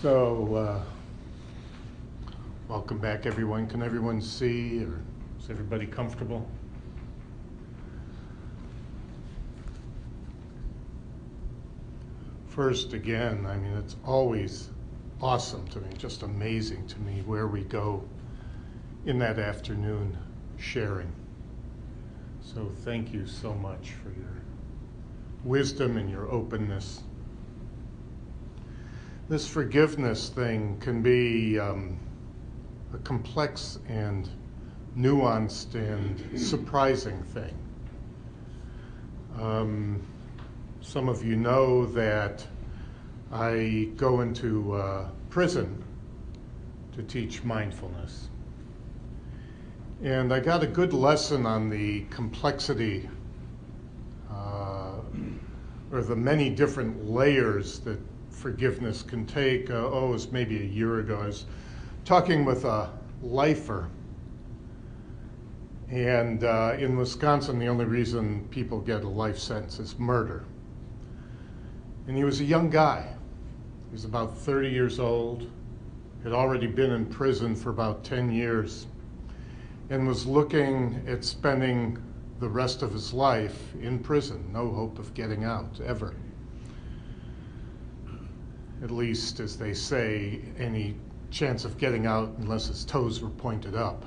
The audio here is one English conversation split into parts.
So, welcome back, everyone. Can everyone see, or is everybody comfortable? First, again, I mean, it's always awesome to me, just amazing to me where we go in that afternoon sharing. So thank you so much for your wisdom and your openness. This forgiveness thing can be a complex and nuanced and surprising thing. Some of you know that I go into prison to teach mindfulness. And I got a good lesson on the complexity or the many different layers that forgiveness can take. It was maybe a year ago. I was talking with a lifer. And in Wisconsin, the only reason people get a life sentence is murder. And he was a young guy. He was about 30 years old, had already been in prison for about 10 years, and was looking at spending the rest of his life in prison. No hope of getting out, ever. At least, as they say, any chance of getting out unless his toes were pointed up.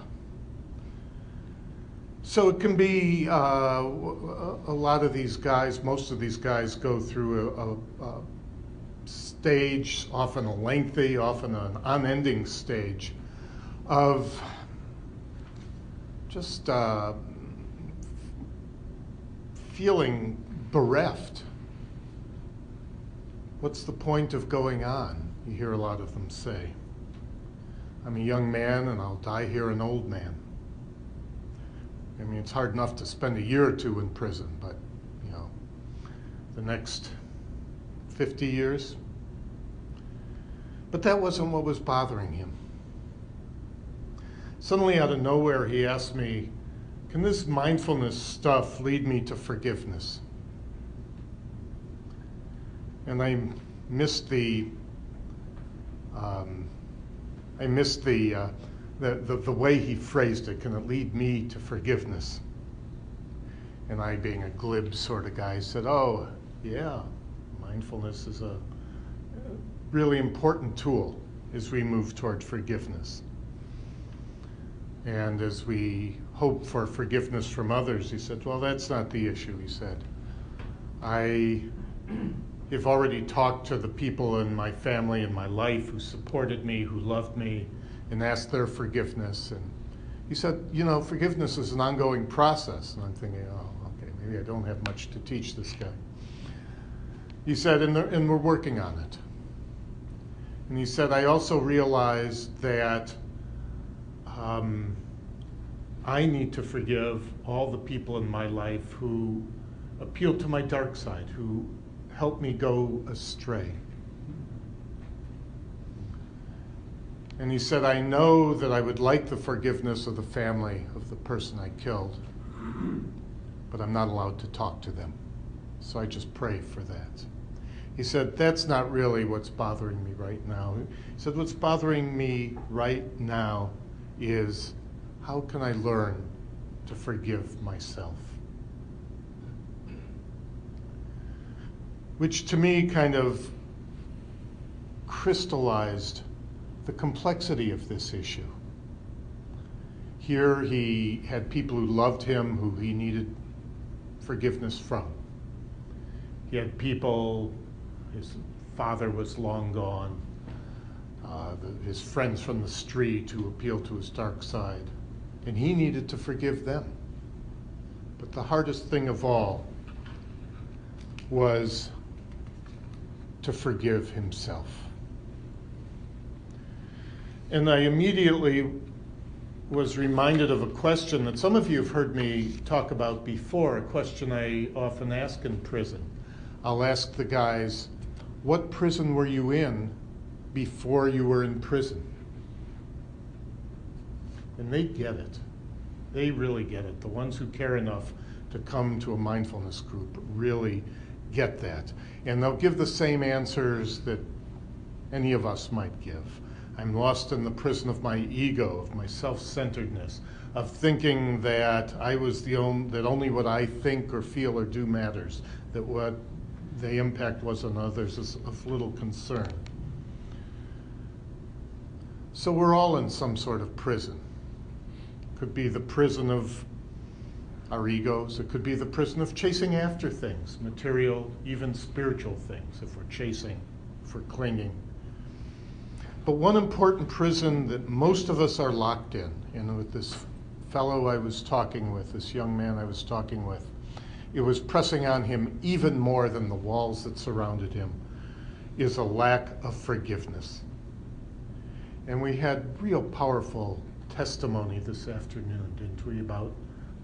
So it can be a lot of these guys, most of these guys go through a stage, often a lengthy, often an unending stage of just feeling bereft. What's the point of going on? You hear a lot of them say. I'm a young man and I'll die here an old man. I mean, it's hard enough to spend a year or two in prison, but, you know, the next 50 years. But that wasn't what was bothering him. Suddenly, out of nowhere, he asked me, can this mindfulness stuff lead me to forgiveness? And I missed the way he phrased it. Can it lead me to forgiveness? And I, being a glib sort of guy, said, oh, yeah, mindfulness is a really important tool as we move toward forgiveness. And as we hope for forgiveness from others, he said, well, that's not the issue, he said. I have already talked to the people in my family and my life who supported me, who loved me, and asked their forgiveness. And he said, you know, forgiveness is an ongoing process. And I'm thinking, oh, okay, maybe I don't have much to teach this guy. He said, and we're working on it. And he said, I also realized that I need to forgive all the people in my life who appealed to my dark side, who helped me go astray. And he said, I know that I would like the forgiveness of the family of the person I killed, but I'm not allowed to talk to them. So I just pray for that. He said, that's not really what's bothering me right now. He said, what's bothering me right now is how can I learn to forgive myself? Which to me kind of crystallized the complexity of this issue. Here he had people who loved him, who he needed forgiveness from. He had people, his father was long gone, his friends from the street who appealed to his dark side, and he needed to forgive them. But the hardest thing of all was to forgive himself. And I immediately was reminded of a question that some of you have heard me talk about before, a question I often ask in prison. I'll ask the guys, what prison were you in before you were in prison? And they get it. They really get it. The ones who care enough to come to a mindfulness group really get that. And they'll give the same answers that any of us might give. I'm lost in the prison of my ego, of my self-centeredness, of thinking that that only what I think or feel or do matters, that what the impact was on others is of little concern. So we're all in some sort of prison. Could be the prison of our egos. It could be the prison of chasing after things, material, even spiritual things, if we're chasing, if we're clinging. But one important prison that most of us are locked in, and with this fellow I was talking with, this young man I was talking with, it was pressing on him even more than the walls that surrounded him, is a lack of forgiveness. And we had real powerful testimony this afternoon, didn't we, about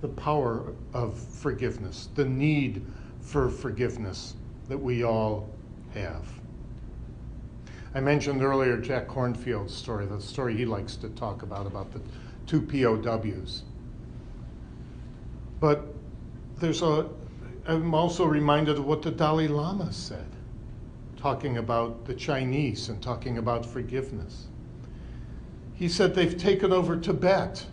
the power of forgiveness, the need for forgiveness that we all have. I mentioned earlier Jack Kornfield's story, the story he likes to talk about the 2 POWs. But I'm also reminded of what the Dalai Lama said, talking about the Chinese and talking about forgiveness. He said they've taken over Tibet.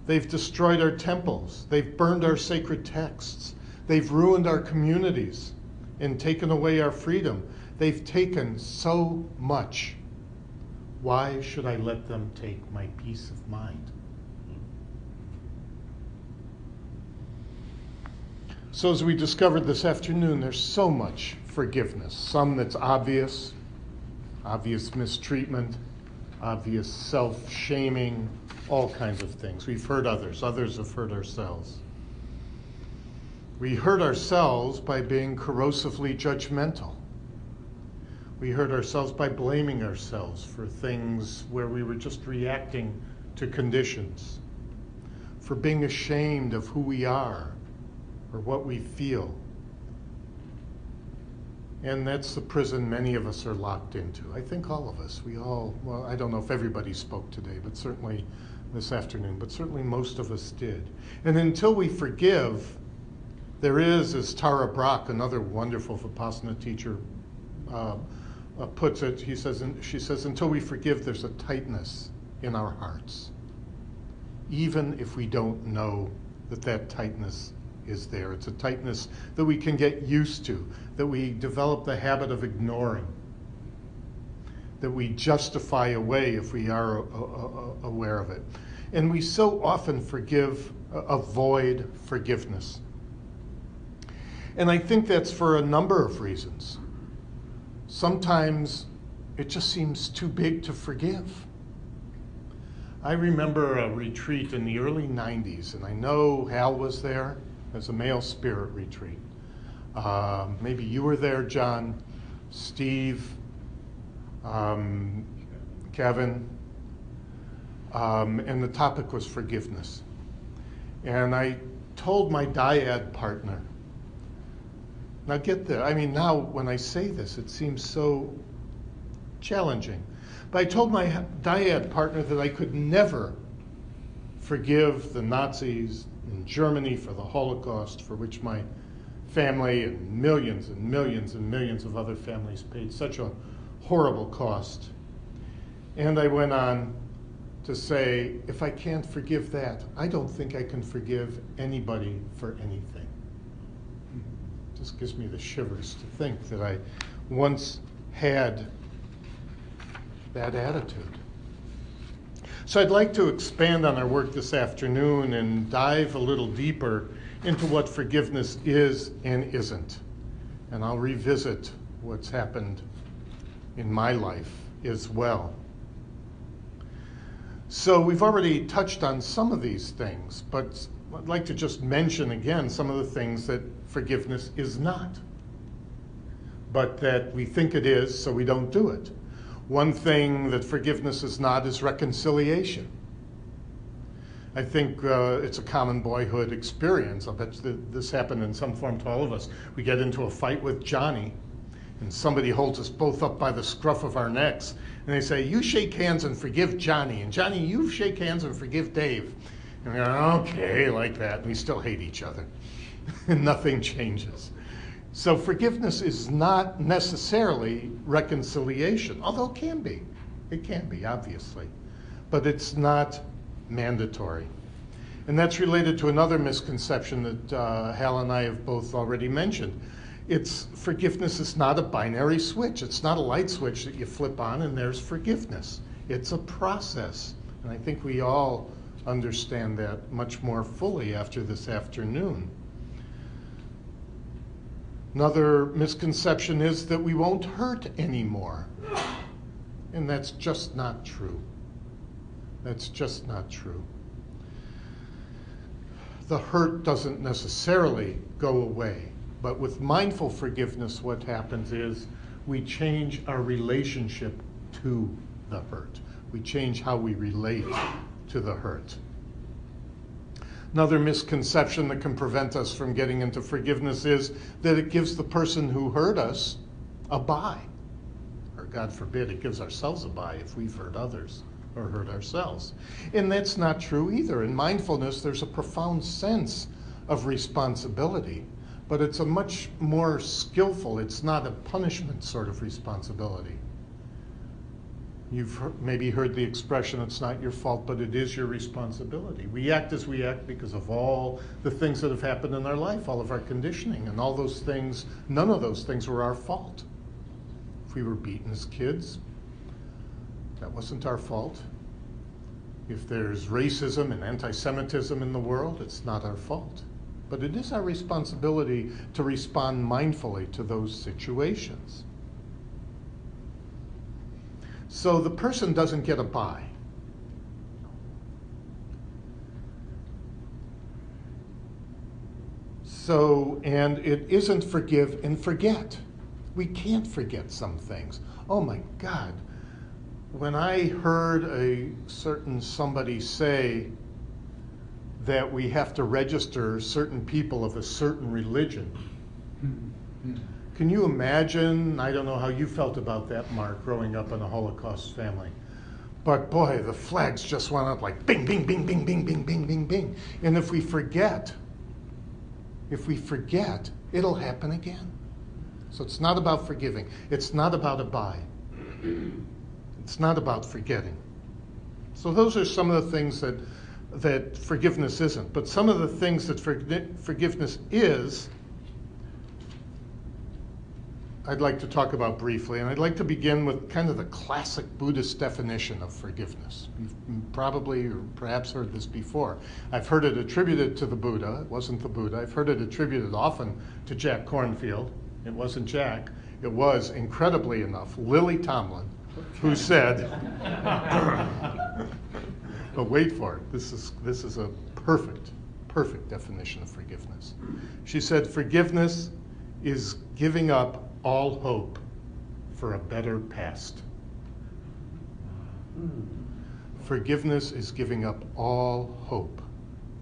They've destroyed our temples. They've burned our sacred texts. They've ruined our communities and taken away our freedom. They've taken so much. Why should I let them take my peace of mind? So as we discovered this afternoon, there's so much forgiveness. Some that's obvious mistreatment, obvious self-shaming, all kinds of things. We've hurt others. Others have hurt ourselves. We hurt ourselves by being corrosively judgmental. We hurt ourselves by blaming ourselves for things where we were just reacting to conditions, for being ashamed of who we are or what we feel. And that's the prison many of us are locked into. I think all of us, well, I don't know if everybody spoke today, but certainly this afternoon, but certainly most of us did. And until we forgive, there is, as Tara Brock, another wonderful Vipassana teacher, puts it, she says, until we forgive, there's a tightness in our hearts, even if we don't know that tightness is there. It's a tightness that we can get used to, that we develop the habit of ignoring, that we justify away if we are aware of it. And we so often avoid forgiveness. And I think that's for a number of reasons. Sometimes it just seems too big to forgive. I remember a retreat in the early 90s, and I know Hal was there. As a male spirit retreat. Maybe you were there, John, Steve, Kevin, and the topic was forgiveness. And I told my dyad partner, now get there, now when I say this, it seems so challenging, but I told my dyad partner that I could never forgive the Nazis in Germany for the Holocaust, for which my family and millions and millions and millions of other families paid such a horrible cost. And I went on to say, if I can't forgive that, I don't think I can forgive anybody for anything. It just gives me the shivers to think that I once had that attitude. So I'd like to expand on our work this afternoon and dive a little deeper into what forgiveness is and isn't. And I'll revisit what's happened in my life as well. So we've already touched on some of these things, but I'd like to just mention again some of the things that forgiveness is not, but that we think it is, so we don't do it. One thing that forgiveness is not is reconciliation. I think it's a common boyhood experience. I bet this happened in some form to all of us. We get into a fight with Johnny, and somebody holds us both up by the scruff of our necks, and they say, you shake hands and forgive Johnny, and Johnny, you shake hands and forgive Dave. And we go, okay, like that, and we still hate each other. And nothing changes. So forgiveness is not necessarily reconciliation, although it can be. It can be, obviously. But it's not mandatory. And that's related to another misconception that Hal and I have both already mentioned. Forgiveness is not a binary switch. It's not a light switch that you flip on and there's forgiveness. It's a process. And I think we all understand that much more fully after this afternoon. Another misconception is that we won't hurt anymore. And that's just not true. That's just not true. The hurt doesn't necessarily go away. But with mindful forgiveness, what happens is we change our relationship to the hurt. We change how we relate to the hurt. Another misconception that can prevent us from getting into forgiveness is that it gives the person who hurt us a bye. Or God forbid, it gives ourselves a bye if we've hurt others or hurt ourselves. And that's not true either. In mindfulness, there's a profound sense of responsibility, but it's a much more skillful, it's not a punishment sort of responsibility. You've maybe heard the expression, it's not your fault, but it is your responsibility. We act as we act because of all the things that have happened in our life, all of our conditioning, and all those things, none of those things were our fault. If we were beaten as kids, that wasn't our fault. If there's racism and anti-Semitism in the world, it's not our fault. But it is our responsibility to respond mindfully to those situations. So the person doesn't get a bye. And it isn't forgive and forget. We can't forget some things. Oh my God. When I heard a certain somebody say that we have to register certain people of a certain religion, can you imagine? I don't know how you felt about that, Mark, growing up in a Holocaust family. But boy, the flags just went up like bing, bing, bing, bing, bing, bing, bing, bing, bing. And if we forget, it'll happen again. So it's not about forgiving. It's not about a bye. It's not about forgetting. So those are some of the things that forgiveness isn't. But some of the things that forgiveness is, I'd like to talk about briefly, and I'd like to begin with kind of the classic Buddhist definition of forgiveness. You've probably or perhaps heard this before. I've heard it attributed to the Buddha. It wasn't the Buddha. I've heard it attributed often to Jack Kornfield. It wasn't Jack. It was, incredibly enough, Lily Tomlin, who said, but wait for it, this is a perfect definition of forgiveness. She said, forgiveness is giving up all hope for a better past. Forgiveness is giving up all hope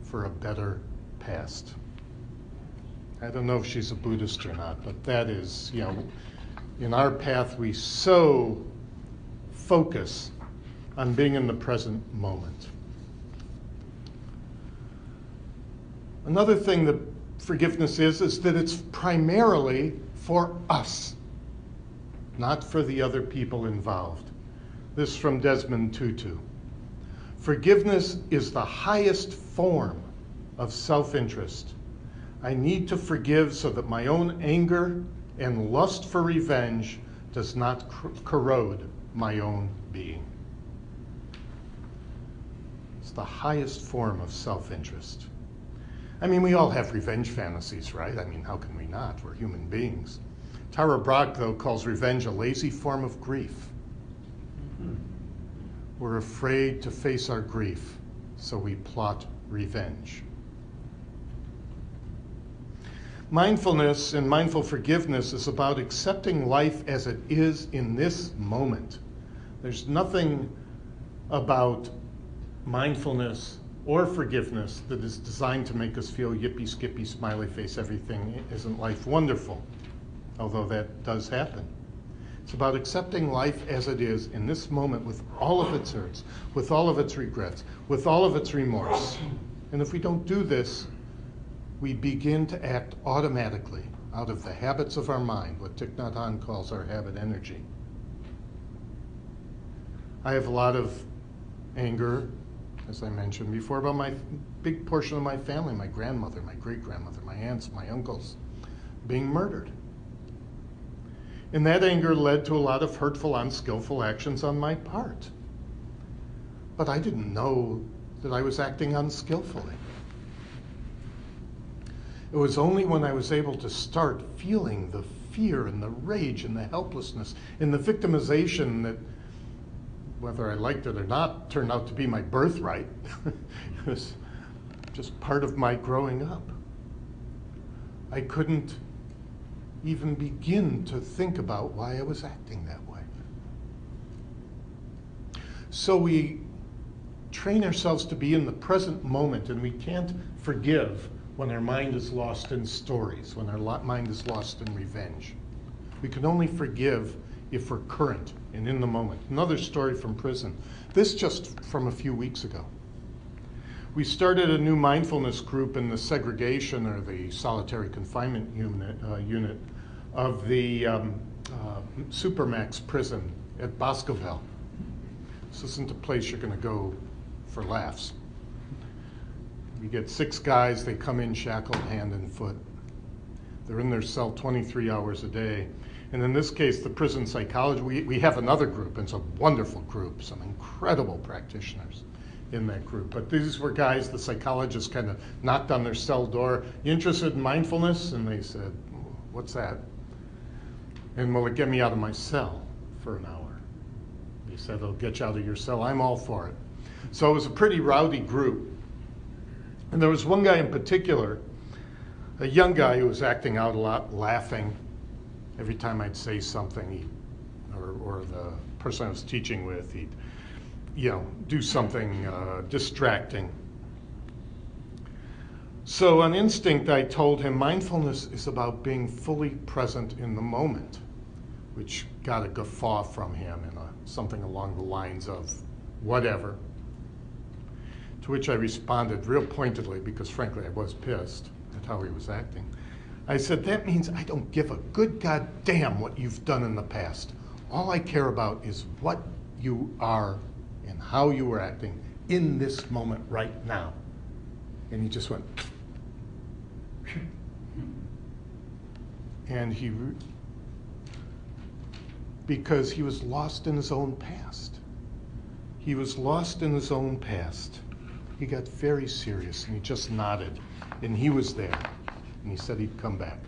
for a better past. I don't know if she's a Buddhist or not, but that is, in our path we so focus on being in the present moment. Another thing that forgiveness is that it's primarily for us, not for the other people involved. This from Desmond Tutu. Forgiveness is the highest form of self-interest. I need to forgive so that my own anger and lust for revenge does not corrode my own being. It's the highest form of self-interest. I mean, we all have revenge fantasies, right? I mean, how can we not? We're human beings. Tara Brach, though, calls revenge a lazy form of grief. We're afraid to face our grief, so we plot revenge. Mindfulness and mindful forgiveness is about accepting life as it is in this moment. There's nothing about mindfulness or forgiveness that is designed to make us feel yippee, skippy, smiley face, everything isn't life wonderful, although that does happen. It's about accepting life as it is in this moment with all of its hurts, with all of its regrets, with all of its remorse. And if we don't do this, we begin to act automatically out of the habits of our mind, what Thich Nhat Hanh calls our habit energy. I have a lot of anger, as I mentioned before, about my big portion of my family, my grandmother, my great-grandmother, my aunts, my uncles, being murdered. And that anger led to a lot of hurtful, unskillful actions on my part. But I didn't know that I was acting unskillfully. It was only when I was able to start feeling the fear and the rage and the helplessness and the victimization that, whether I liked it or not, turned out to be my birthright. It was just part of my growing up. I couldn't even begin to think about why I was acting that way. So we train ourselves to be in the present moment, and we can't forgive when our mind is lost in stories, when our mind is lost in revenge. We can only forgive if we're current and in the moment. Another story from prison. This just from a few weeks ago. We started a new mindfulness group in the segregation or the solitary confinement unit of the Supermax prison at Boscoville. This isn't a place you're going to go for laughs. We get 6 guys, they come in shackled hand and foot. They're in their cell 23 hours a day. And in this case, the prison psychology, we have another group, and it's a wonderful group, some incredible practitioners in that group. But these were guys, the psychologists kind of knocked on their cell door, "You interested in mindfulness?" And they said, "What's that?" "And will it get me out of my cell for an hour?" They said, "It'll get you out of your cell." "I'm all for it." So it was a pretty rowdy group. And there was one guy in particular, a young guy who was acting out a lot, laughing every time I'd say something, or the person I was teaching with, he'd do something distracting. So on instinct, I told him mindfulness is about being fully present in the moment, which got a guffaw from him and something along the lines of, "Whatever." To which I responded real pointedly, because frankly I was pissed at how he was acting. I said, "That means I don't give a good goddamn what you've done in the past. All I care about is what you are and how you were acting in this moment right now." And he just went, and because he was lost in his own past. He was lost in his own past. He got very serious, and he just nodded, and he was there, and he said he'd come back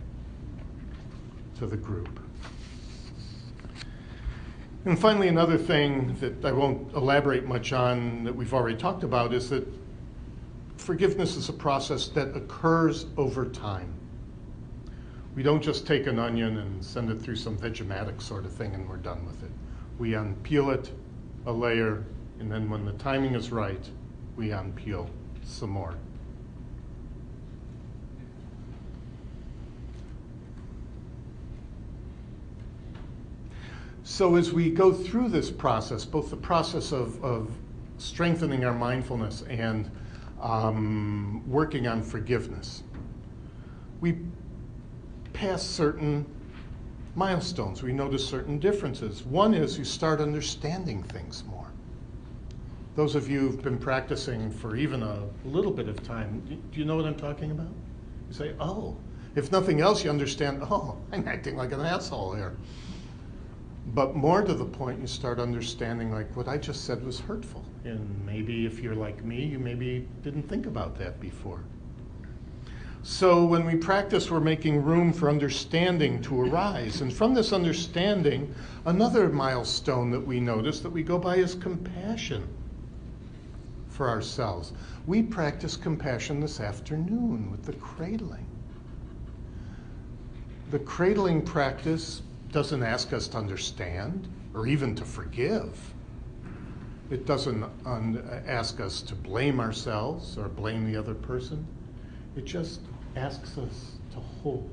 to the group. And finally, another thing that I won't elaborate much on that we've already talked about is that forgiveness is a process that occurs over time. We don't just take an onion and send it through some Vegematic sort of thing and we're done with it. We unpeel it a layer, and then when the timing is right, we unpeel some more. So as we go through this process, both the process of strengthening our mindfulness and working on forgiveness, we pass certain milestones. We notice certain differences. One is you start understanding things more. Those of you who've been practicing for even a little bit of time, do you know what I'm talking about? You say, "Oh," if nothing else, you understand, "Oh, I'm acting like an asshole here." But more to the point, you start understanding, like, what I just said was hurtful. And maybe if you're like me, you maybe didn't think about that before. So when we practice, we're making room for understanding to arise. And from this understanding, another milestone that we notice that we go by is compassion for ourselves. We practice compassion this afternoon with the cradling. The cradling practice doesn't ask us to understand or even to forgive. It doesn't ask us to blame ourselves or blame the other person. It just asks us to hold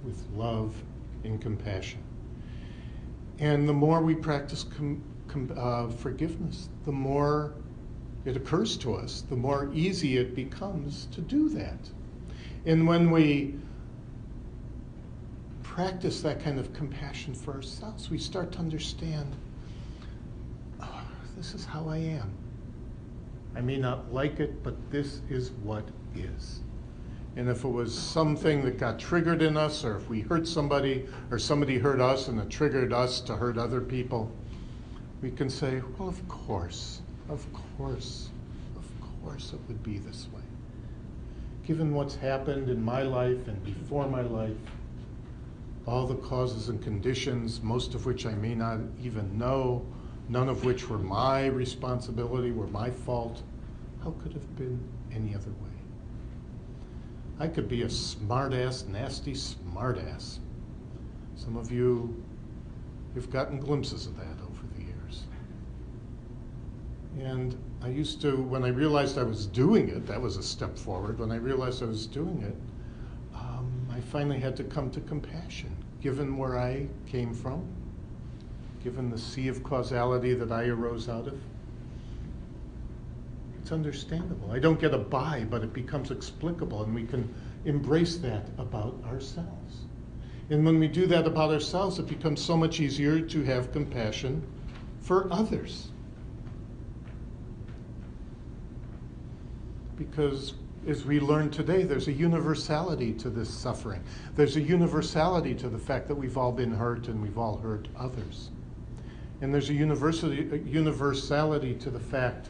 with love and compassion. And the more we practice forgiveness, the more it occurs to us, the more easy it becomes to do that. And when we practice that kind of compassion for ourselves, we start to understand, oh, this is how I am. I may not like it, but this is what is. And if it was something that got triggered in us, or if we hurt somebody, or somebody hurt us and it triggered us to hurt other people, we can say, well, of course it would be this way. Given what's happened in my life and before my life, all the causes and conditions, most of which I may not even know, none of which were my responsibility, were my fault, how could it have been any other way? I could be a smart-ass, nasty smart-ass. Some of you have gotten glimpses of that over the years. And I used to, when I realized I was doing it, that was a step forward. When I realized I was doing it, I finally had to come to compassion, given where I came from, given the sea of causality that I arose out of. It's understandable. I don't get a buy, but it becomes explicable, and we can embrace that about ourselves. And when we do that about ourselves, it becomes so much easier to have compassion for others. Because as we learned today, there's a universality to this suffering. There's a universality to the fact that we've all been hurt and we've all hurt others. And there's a universality to the fact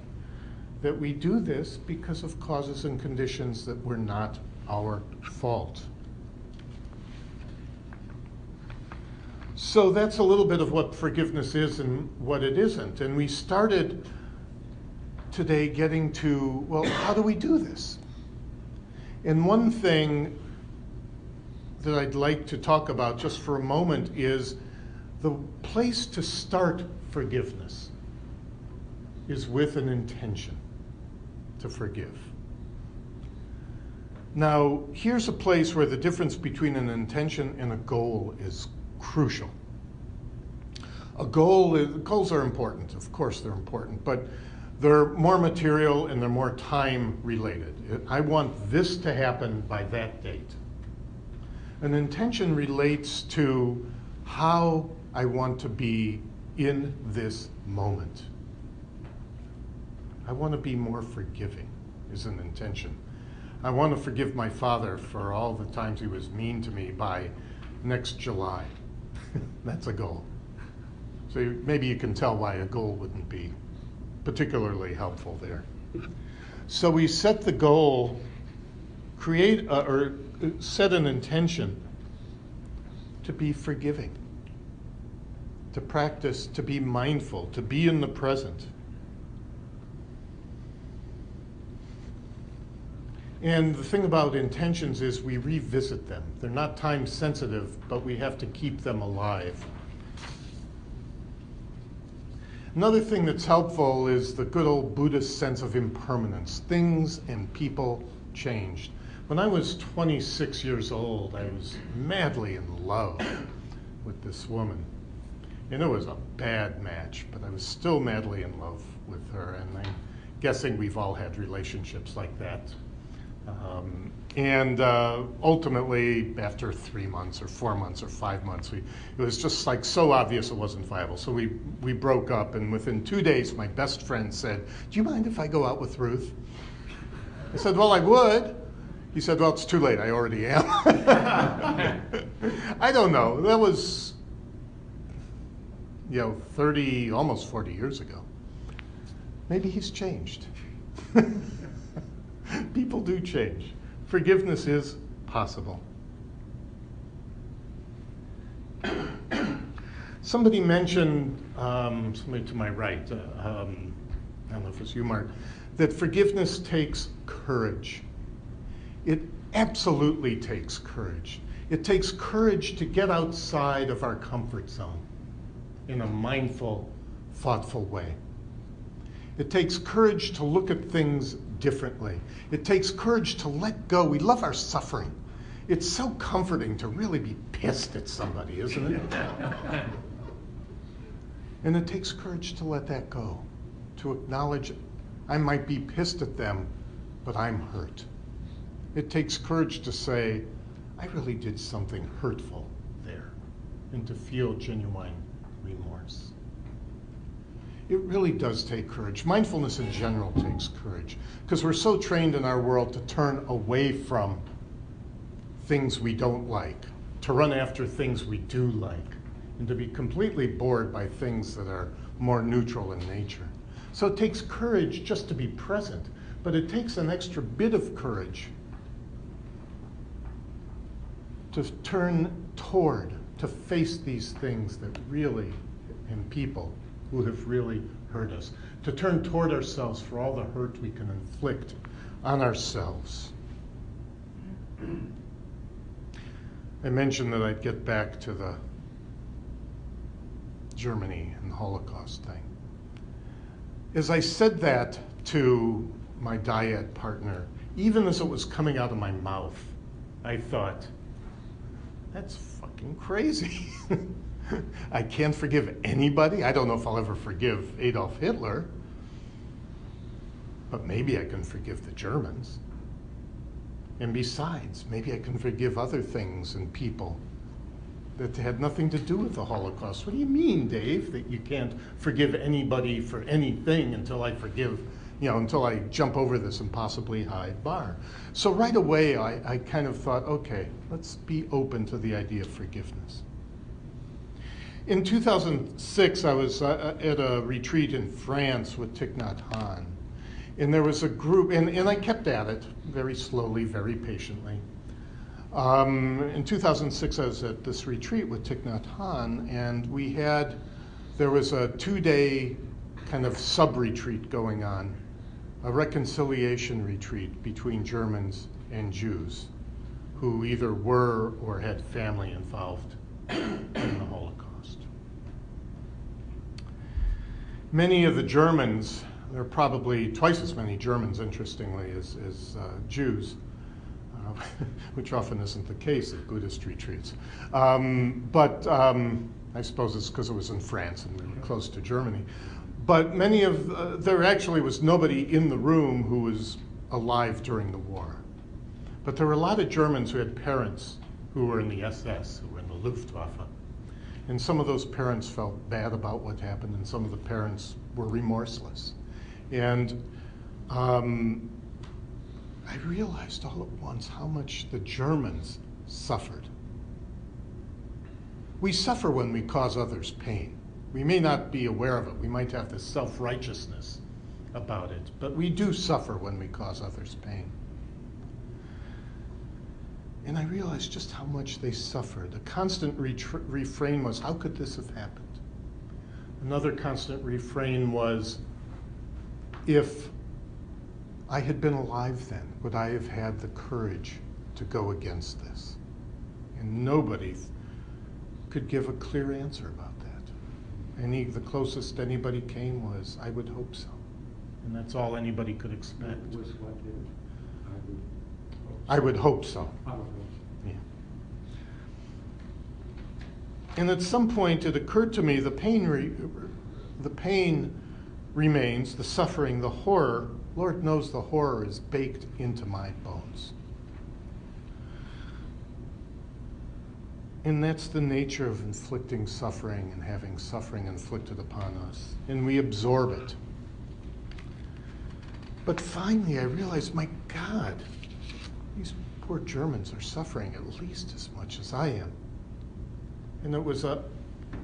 that we do this because of causes and conditions that were not our fault. So that's a little bit of what forgiveness is and what it isn't. And we started today getting to, well, how do we do this? And one thing that I'd like to talk about just for a moment is the place to start forgiveness is with an intention to forgive. Now, here's a place where the difference between an intention and a goal is crucial. Goals are important, of course they're important, but they're more material and they're more time related. I want this to happen by that date. An intention relates to how I want to be in this moment. I want to be more forgiving is an intention. I want to forgive my father for all the times he was mean to me by next July. That's a goal. So maybe you can tell why a goal wouldn't be particularly helpful there. So we set the goal, or set an intention to be forgiving, to practice, to be mindful, to be in the present. And the thing about intentions is we revisit them. They're not time sensitive, but we have to keep them alive. Another thing that's helpful is the good old Buddhist sense of impermanence. Things and people changed. When I was 26 years old, I was madly in love with this woman. And it was a bad match, but I was still madly in love with her. And I'm guessing we've all had relationships like that. Ultimately, after 3 months or 4 months or 5 months, it was just like so obvious it wasn't viable. So we broke up, and within 2 days, my best friend said, "Do you mind if I go out with Ruth?" I said, "Well, I would." He said, "Well, it's too late. I already am." I don't know. That was, 30, almost 40 years ago. Maybe he's changed. People do change. Forgiveness is possible. Somebody mentioned, somebody to my right, I don't know if it's you, Mark, that forgiveness takes courage. It absolutely takes courage. It takes courage to get outside of our comfort zone in a mindful, thoughtful way. It takes courage to look at things differently. It takes courage to let go. We love our suffering. It's so comforting to really be pissed at somebody, isn't it? And it takes courage to let that go, to acknowledge I might be pissed at them, but I'm hurt. It takes courage to say, I really did something hurtful there. and to feel genuine remorse. It really does take courage. Mindfulness in general takes courage because we're so trained in our world to turn away from things we don't like, to run after things we do like, and to be completely bored by things that are more neutral in nature. So it takes courage just to be present, but it takes an extra bit of courage to turn toward, to face these things that really, and people who have really hurt us, to turn toward ourselves for all the hurt we can inflict on ourselves. I mentioned that I'd get back to the Germany and the Holocaust thing. As I said that to my dyad partner, even as it was coming out of my mouth, I thought, that's fucking crazy. I can't forgive anybody. I don't know if I'll ever forgive Adolf Hitler, but maybe I can forgive the Germans. And besides, maybe I can forgive other things and people that had nothing to do with the Holocaust. What do you mean, Dave, that you can't forgive anybody for anything until I forgive, until I jump over this impossibly high bar? So right away, I kind of thought, okay, let's be open to the idea of forgiveness. In 2006, I was at a retreat in France with Thich Nhat Hanh. And there was a group, and I kept at it very slowly, very patiently. In 2006, I was at this retreat with Thich Nhat Hanh, and there was a 2-day kind of sub-retreat going on, a reconciliation retreat between Germans and Jews who either were or had family involved in the Holocaust. Many of the Germans, there are probably twice as many Germans, interestingly, as Jews, which often isn't the case at Buddhist retreats. But I suppose it's because it was in France and we were close to Germany. But there actually was nobody in the room who was alive during the war. But there were a lot of Germans who had parents who were in the SS, who were in the Luftwaffe. And some of those parents felt bad about what happened, and some of the parents were remorseless. And I realized all at once how much the Germans suffered. We suffer when we cause others pain. We may not be aware of it. We might have this self-righteousness about it, but we do suffer when we cause others pain. And I realized just how much they suffered. A constant refrain was, how could this have happened? Another constant refrain was, if I had been alive then, would I have had the courage to go against this? And nobody could give a clear answer about that. The closest anybody came was, I would hope so. And that's all anybody could expect. I would hope so. Yeah. And at some point it occurred to me the pain remains, the suffering, the horror. Lord knows the horror is baked into my bones. And that's the nature of inflicting suffering and having suffering inflicted upon us. And we absorb it. But finally I realized, my God, these poor Germans are suffering at least as much as I am. And it was an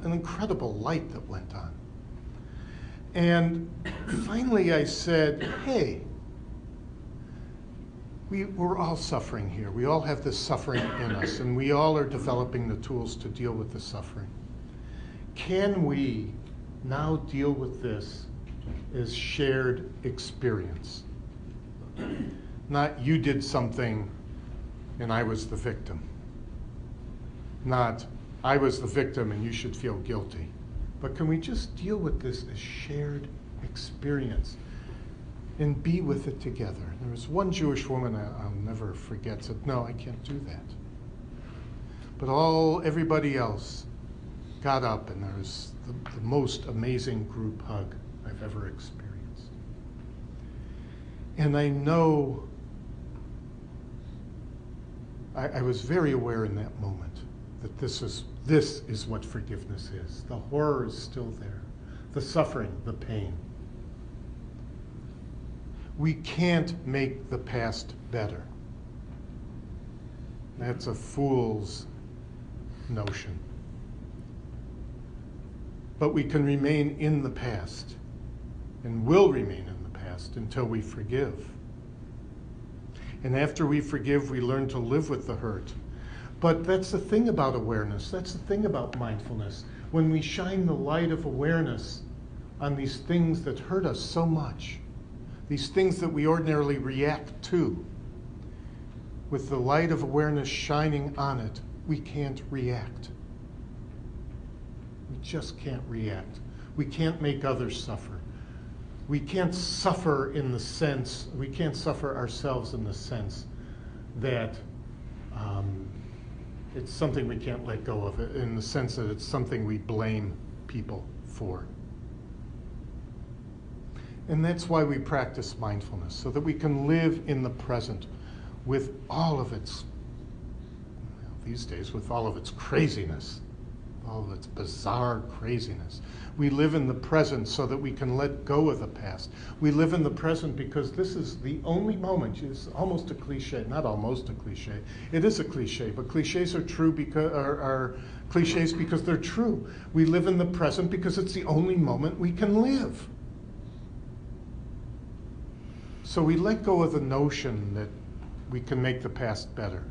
incredible light that went on. And finally I said, hey, we're all suffering here. We all have this suffering in us, and we all are developing the tools to deal with the suffering. Can we now deal with this as shared experience? Not you did something and I was the victim. Not I was the victim and you should feel guilty. But can we just deal with this as shared experience and be with it together? There was one Jewish woman I'll never forget said, no, I can't do that. But everybody else got up, and there was the most amazing group hug I've ever experienced. And I know I was very aware in that moment that this is This is what forgiveness is. The horror is still there. The suffering, the pain. We can't make the past better. That's a fool's notion. But we can remain in the past and will remain in the past until we forgive. And after we forgive, we learn to live with the hurt. But that's the thing about awareness. That's the thing about mindfulness. When we shine the light of awareness on these things that hurt us so much, these things that we ordinarily react to, with the light of awareness shining on it, we can't react. We just can't react. We can't make others suffer. We can't suffer in the sense, we can't suffer ourselves in the sense that it's something we can't let go of, in the sense that it's something we blame people for. And that's why we practice mindfulness, so that we can live in the present with all of its, these days, with all of its craziness, all of its bizarre craziness. We live in the present so that we can let go of the past. We live in the present because this is the only moment. It's almost a cliche, not almost a cliche. It is a cliche, but cliches are true because are cliches because they're true. We live in the present because it's the only moment we can live. So we let go of the notion that we can make the past better.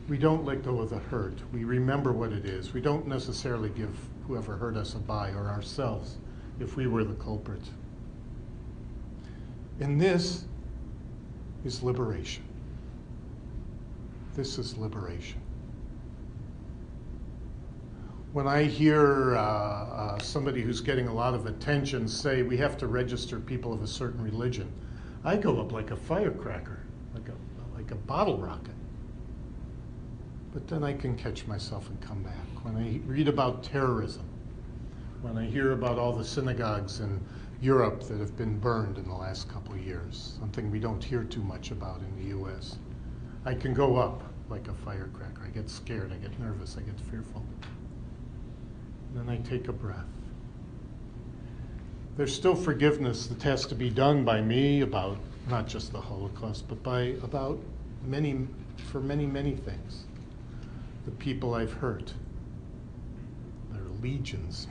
We don't let go of the hurt. We remember what it is. We don't necessarily give whoever hurt us a bye, or ourselves if we were the culprit. And this is liberation. This is liberation. When I hear somebody who's getting a lot of attention say we have to register people of a certain religion, I go up like a firecracker, like a bottle rocket. But then I can catch myself and come back. When I read about terrorism, when I hear about all the synagogues in Europe that have been burned in the last couple of years, something we don't hear too much about in the US, I can go up like a firecracker. I get scared, I get nervous, I get fearful. And then I take a breath. There's still forgiveness that has to be done by me about not just the Holocaust, but about many things. The people I've hurt. There are legions.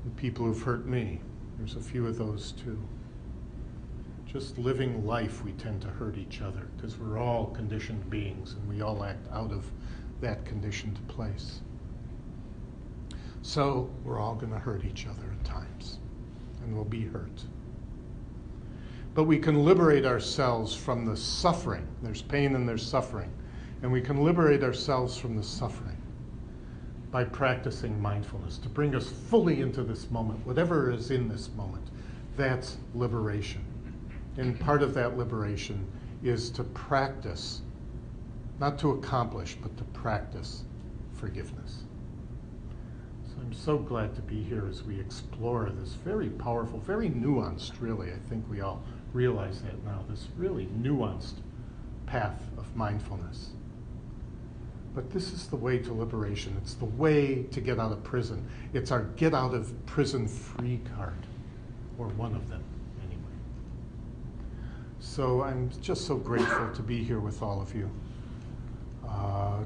The people who've hurt me. There's a few of those too. Just living life, we tend to hurt each other because we're all conditioned beings and we all act out of that conditioned place. So we're all going to hurt each other at times, and we'll be hurt. But we can liberate ourselves from the suffering. There's pain and there's suffering. And we can liberate ourselves from the suffering by practicing mindfulness, to bring us fully into this moment, whatever is in this moment. That's liberation. And part of that liberation is to practice, not to accomplish, but to practice forgiveness. So I'm so glad to be here as we explore this very powerful, very nuanced, really, I think we all realize that now, this really nuanced path of mindfulness. But this is the way to liberation. It's the way to get out of prison. It's our get out of prison free card, or one of them anyway. So I'm just so grateful to be here with all of you,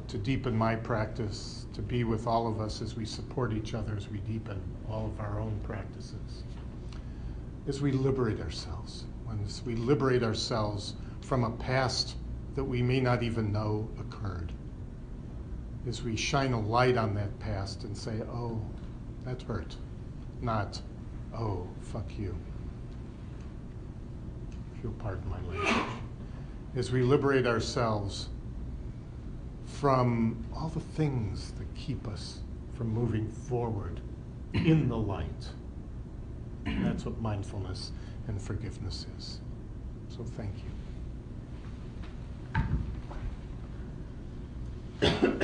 to deepen my practice, to be with all of us as we support each other, as we deepen all of our own practices, as we liberate ourselves. As we liberate ourselves from a past that we may not even know occurred. As we shine a light on that past and say, oh, that hurt. Not, oh, fuck you. If you'll pardon my language. As we liberate ourselves from all the things that keep us from moving forward in the light. And that's what mindfulness and forgiveness is. So thank you.